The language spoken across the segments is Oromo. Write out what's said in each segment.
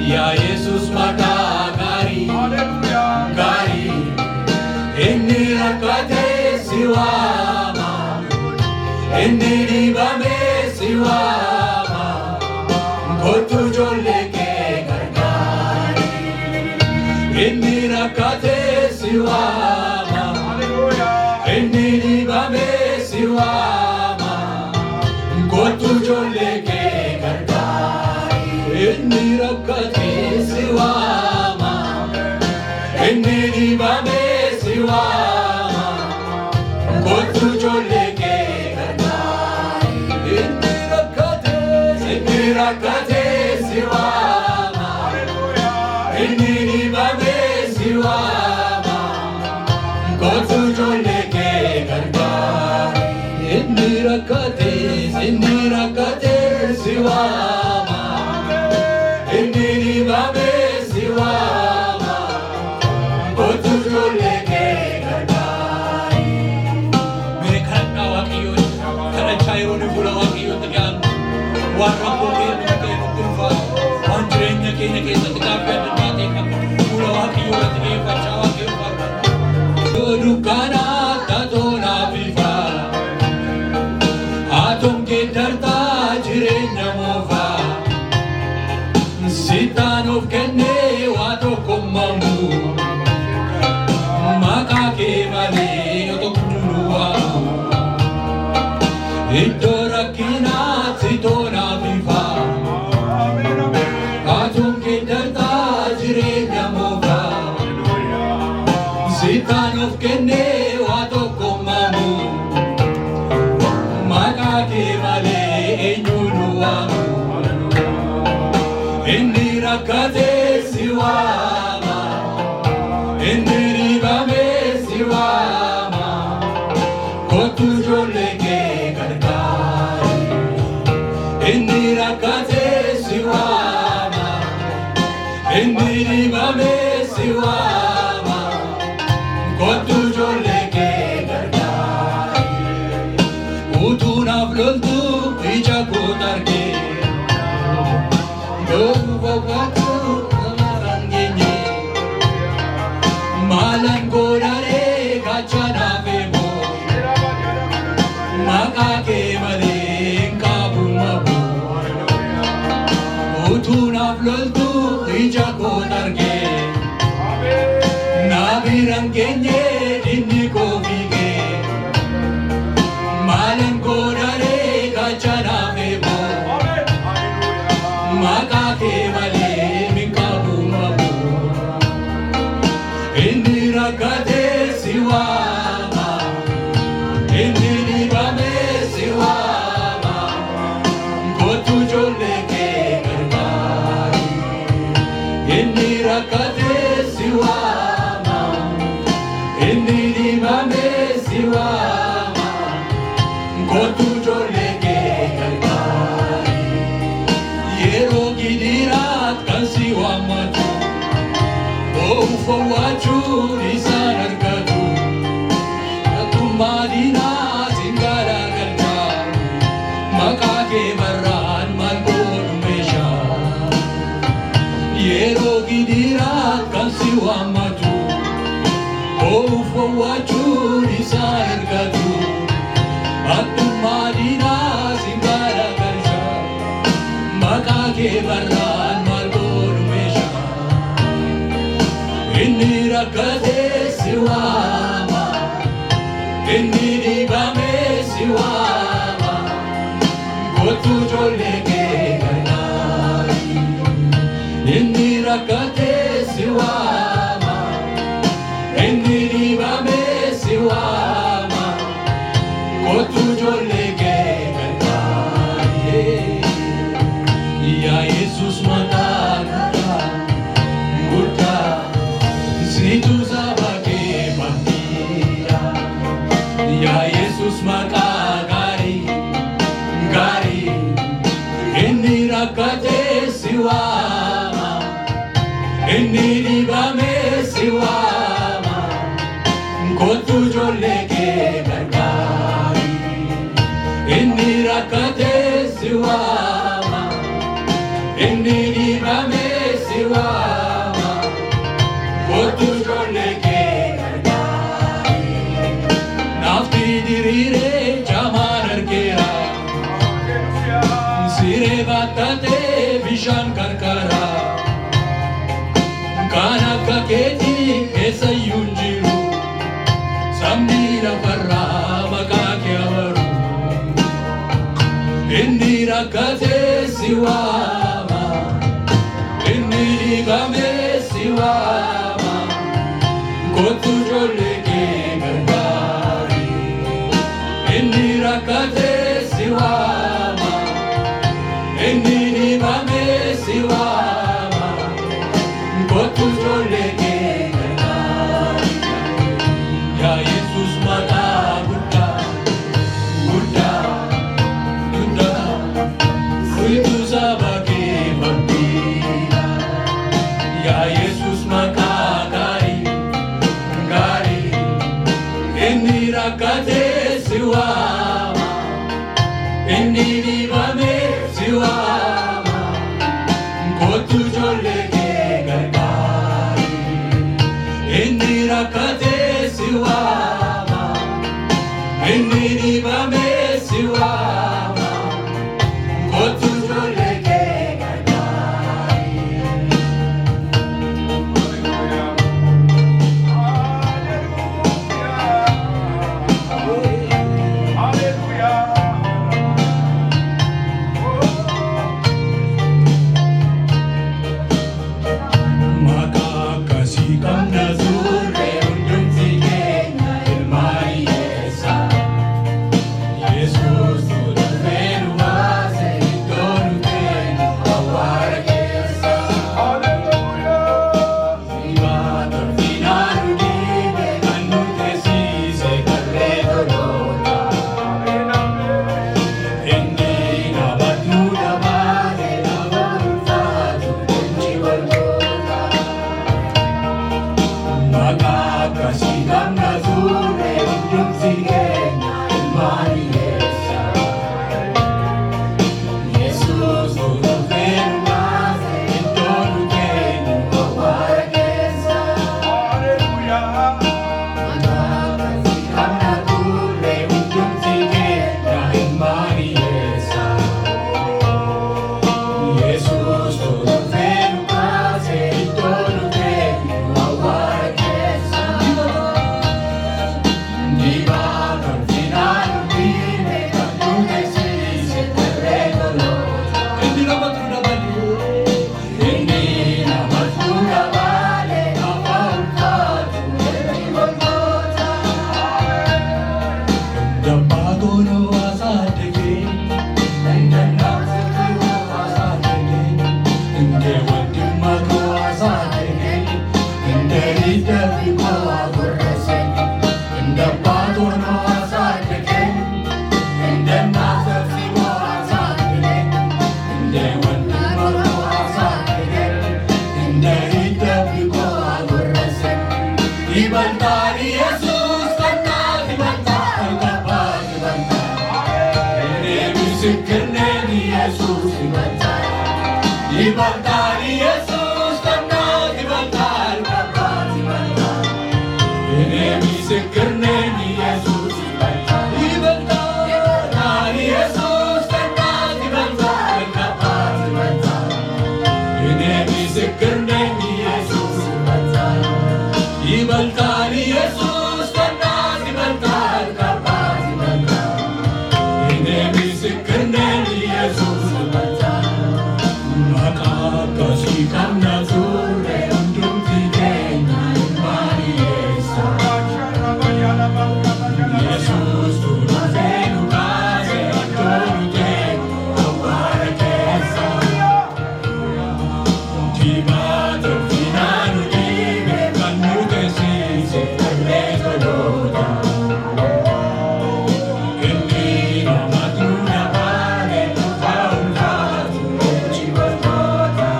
Ya Yesus maka gari, gari, inni rakkate siwama, inni dhibame siwama, kottu ijoollee kee gargaari. Inni rakkate siwama, inni dhibame siwama, kottu ijoollee kee gargaari. Inni rakkate siwama, inni dhibame siwama, kottu ijoollee kee gargaari. Inni rakkate siwama, inni dhibame siwama, kottu ijoollee kee gargaari. Inni rakkate siwama, inni dhibame siwama, kottu ijoollee kee gargaari. Mere kadhadhaa Waaqayyoon, kadhachaa yeroo nu fuula Waaqayyootti dhiyaannu, waan rakkoo keenya ta'e nutti ulfaatu, waan jireenya keenya keessatti gaaffii adda addaa ta'e qabnu fuula Waaqayyoo irratti dhiyeeffachaa Waaqayyoon barbaanna. Yoo dukkanaa taatoo naaf ifa, haatoon geeddartaa jireenya moofaa, sitaan of kennee waa tokko mamu, maqaa kee malee yoo tokko nunu waamu. Iddoo rakkinaatti toonaaf ifa, haatoon geeddartaa jireenya moofaa, sitaan of kennee waa tokko mamu, maqaa kee malee eenyu nu waamu. Inni rakkate siwama, inni dhibame siwama, kottu ijoollee kee gargaari. Inni rakkate siwama, inni dhibame siwama, kottu ijoollee kee gargaari. Utuu naaf loltu ija koo argee, maalan godharee gachanaaf eeboo, maqaa kee malee hin qabu maboo. Utuu naaf loltu ija koo argee, na biraan geenye inni koo fiigee, maalan godharee gachanaaf eeboo, maqaa kee malee hin qabu maboo. Inni rakkate siwama, inni dhibame siwama, kottu ijoollee kee gargaari. Inni rakkate siwama, inni dhibame siwama, kottu ijoollee kee gargaari. Yeroo gidiraat kan si waammatu, ufawwachuun isaan argatu, akkuma diinaatiin garagalcha, maqaa kee marraan maal godhu meeshaa. Yeroo gidiraat kan si waammatu, ufawwachuun isaan argatu, akkuma diinaatiin garagalcha, maqaa kee marraan maal godhu meeshaa. Inni rakkate siwama, inni dhibame siwama, kottu ijoollee kee gargaari. Inni rakkate siwama, inni dhibame siwama, kottu ijoollee kee gargaari. Yaa Yesus maqaa guddaa, situ saba kee mahira. Ya Yesus maqaa gaarii, gaarii, inni rakkate siwama, inni dhibame siwama, kottu ijoollee kee gargaari. Inni rakkate siwama, inni dhibame siwama. bishaan qarqara kan akka keetii keessayyuu hin jiru sabni lafarraa maqaa kee amaru inni rakkatee si waama inni dhiibamee si waama kottu ijoollee kee gargaari inni rakkatee si waama inni dhiibamee si waama kottu ijoollee kee gargaari yaa Yesuus maqaa guddaa guddaa guddaa furtuu saba kee babbiidha yaa Yesuus maqaa gaarii gaarii inni rakkatee si waama inni dhiibamee si waama kottu ijoollee kee gargaari inni rakkatee si waama inni dhiibamee si waama kottu ijoollee kee gargaari. Maqaa akkasii qabna turre hundumti keenya ilmaan hiyyeessaa. Yesuus nu dhufee nu baase iddoo nu teenyu awwaara keessa. Dhibaata ulfinaa nu dhiibe kan nu teessise qarree toloota. Inni nama nu dabaale nama ulfaatu leenji walgoota. Maqaa akkasii qabna turre hundumti keenya ilmaan hiyyeessaa. Yesuus nu dhufee nu baase iddoo nu teenyu awwaara keessa. Maqaa akkasii qabna turre hundumti keenya ilmaan hiyyeessaa. Yesuus nu dhufee nu baase iddoo nu teenyu awwaara keessa. Dhibaata ulfinaa nu dhiibe kan nu teessise qarree toloota. Inni nama nu dabaale nama ulfaatu leenji walgoota. Dabbaatoon hawaasaa dhagee dandanaaf hawaasaa dhagee indee wanti matu hawaasaa dhagee indee hidhafi koo gurreesse dabbaatoon hawaasaa dhagee dandanaaf hawaasaa dhagee indee wanti matu hawaasaa dhagee indee hidhafi koo gurreesse dibantaani Yesuus kannaa dibantaa kabbaa dibantaa deebisi kenneeni Yesuus dibantaa dibantaani Yesuus kannaa dibantaa kabbaa dibantaa deebisi kenneeni Yesuus dibantaa dibantaani Yesuus kannaa dibantaa kabbaa dibantaa deebisi kenneeni Yesuus dibantaa dibantaani Yesuus kannaa dibantaa kabbaa dibantaa deebisi kenneeni Yesuus dibantaa. Maqaa akkasii qabna turre hundumti keenya ilmaan hiyyeessaa. Yesuus nu dhufee nu baase iddoo nu teenyu awwaara keessa. Dhibaata ulfinaa nu dhiibe kan nu teessise qarree toloota. Inni nama nu dabaale nama ulfaatu leenji walgoota.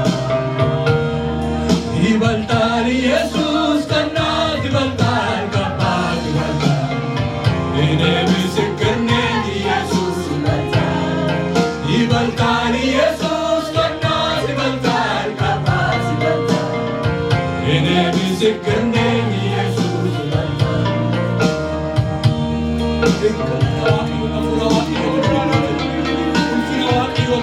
Dibantaani Yesuus kannaa dibantaa kabbaa dibantaa deebisi kenneeni Yesuus dibantaa dibantaani Yesuus kannaa dibantaa kabbaa dibantaa deebisi kenneeni Yesuus dibantaa. Ulfina Waaqayyoo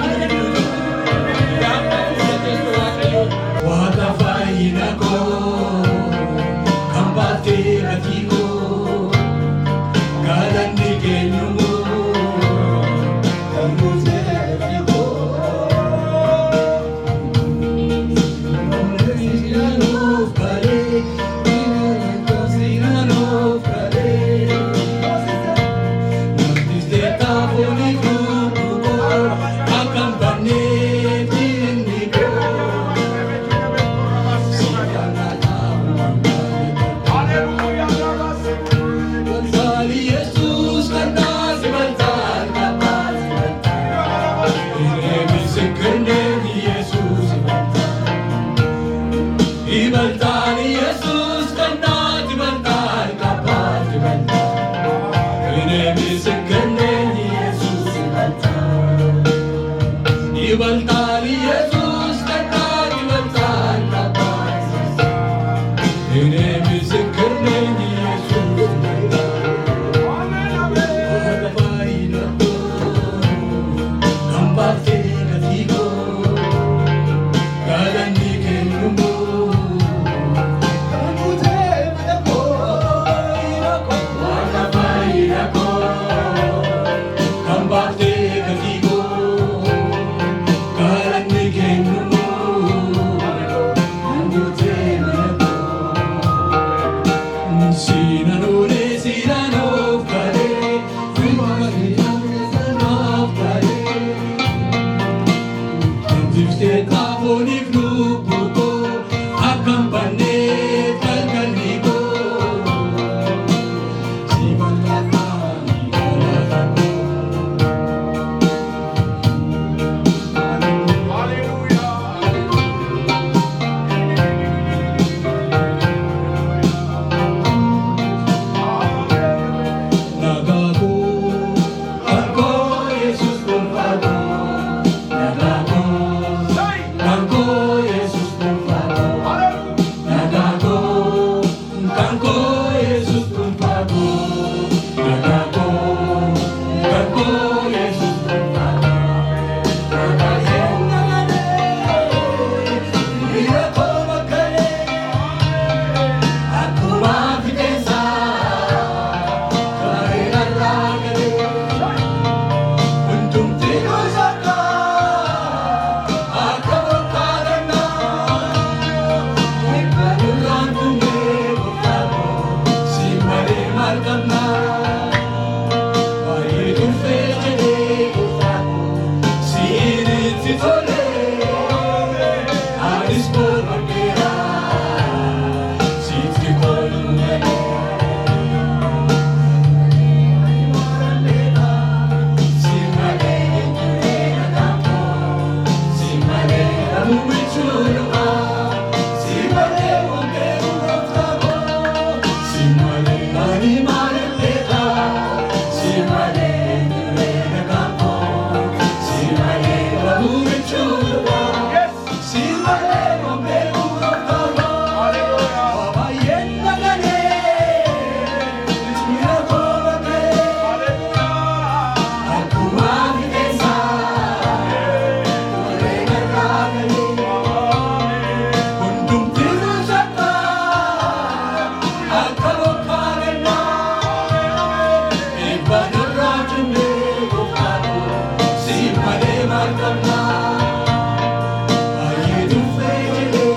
Si male marcarna, ai tu fede.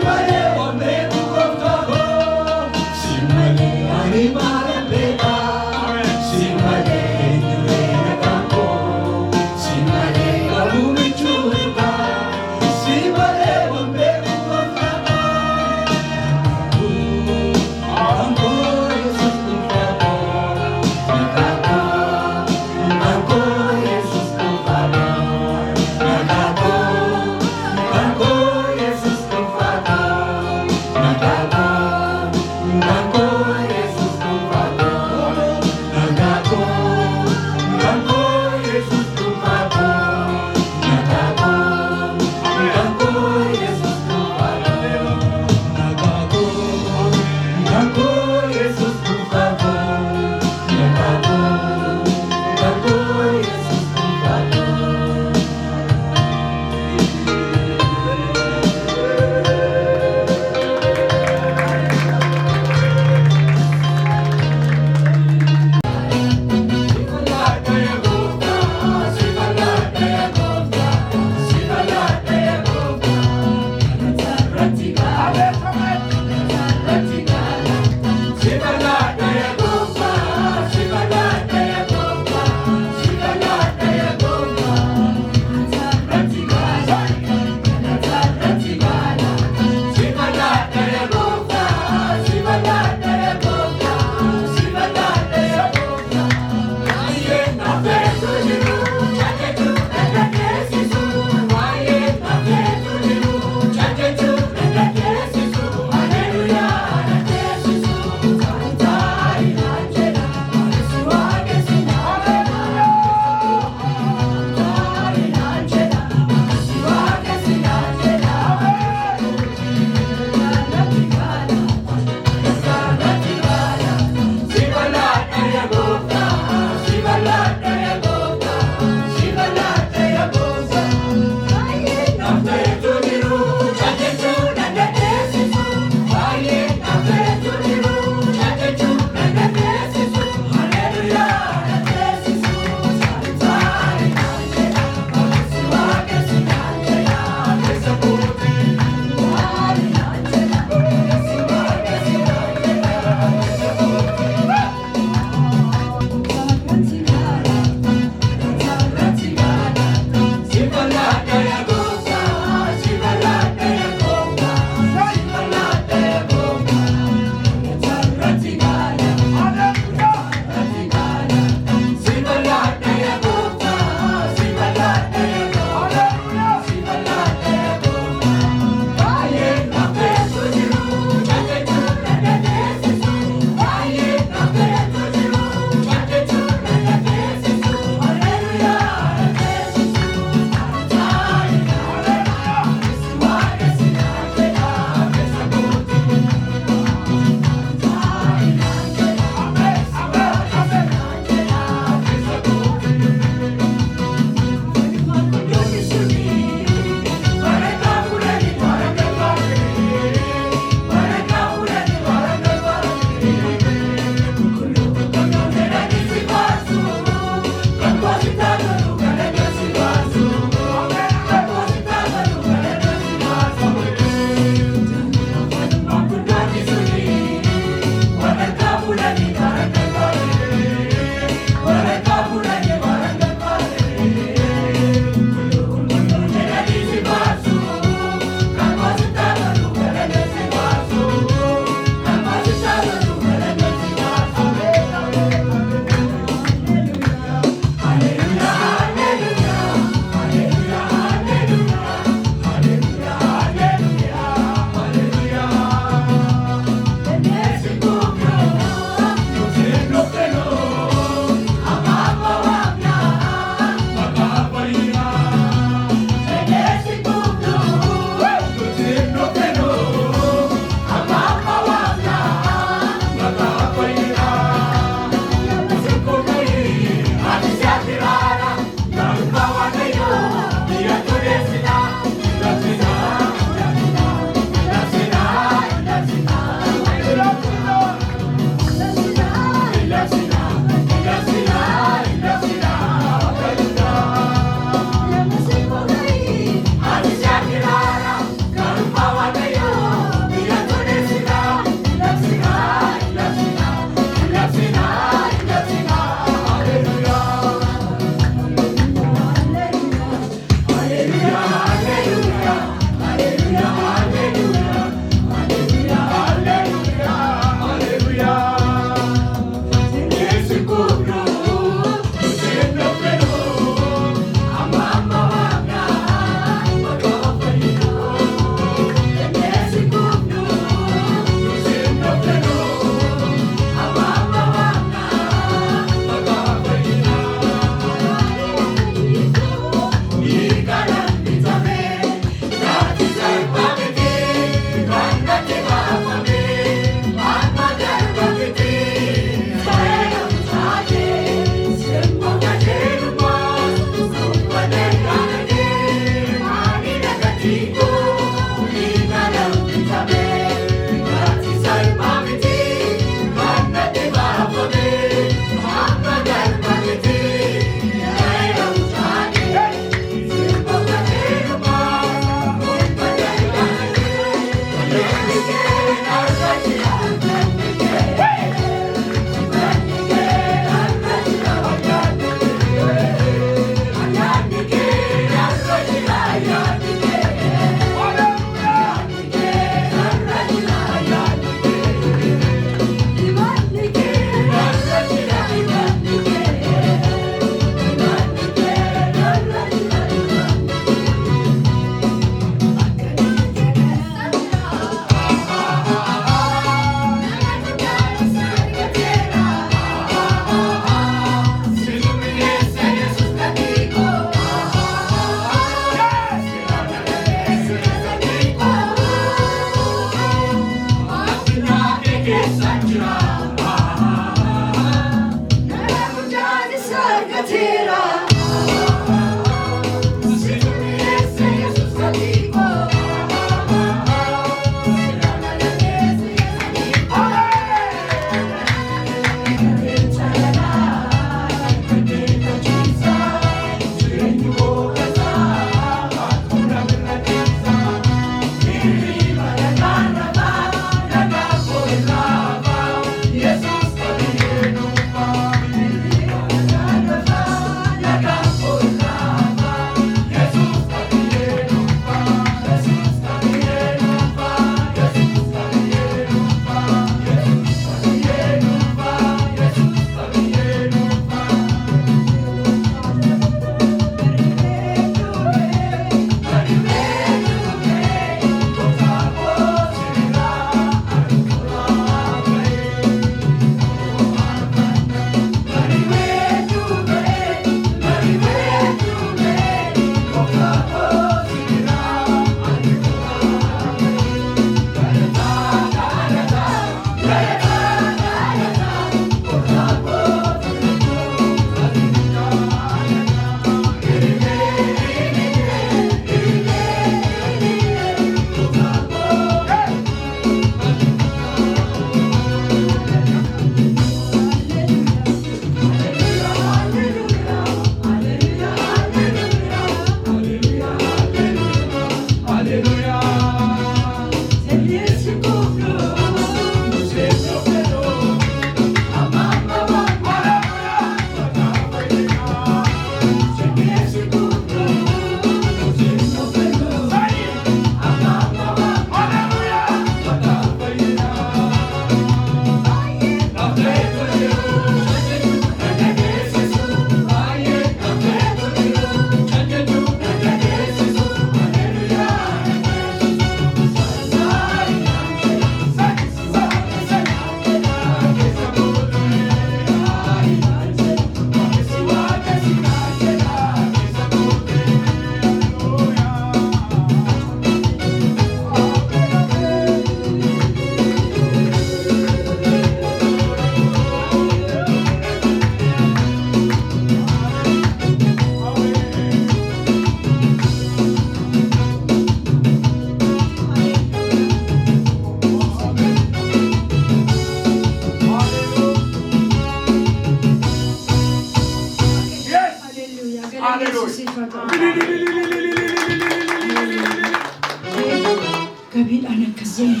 قبيل أنا كزين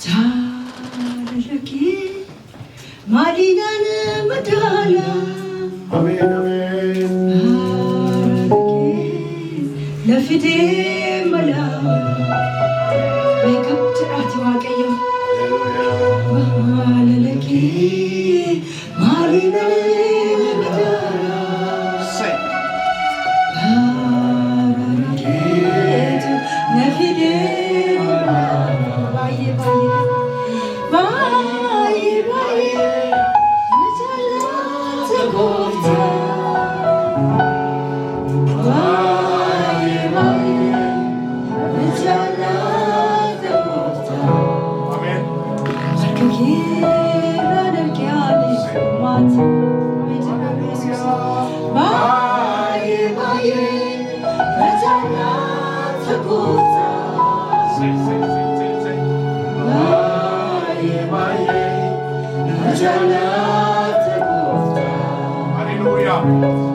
جارلكي مالينا مدالا آمين آمين لفدي ملا ويكب تراتي واقيم ماللكي مالينا مدالا لفدي باي باي باي مجالا تقوتا Hallelujah.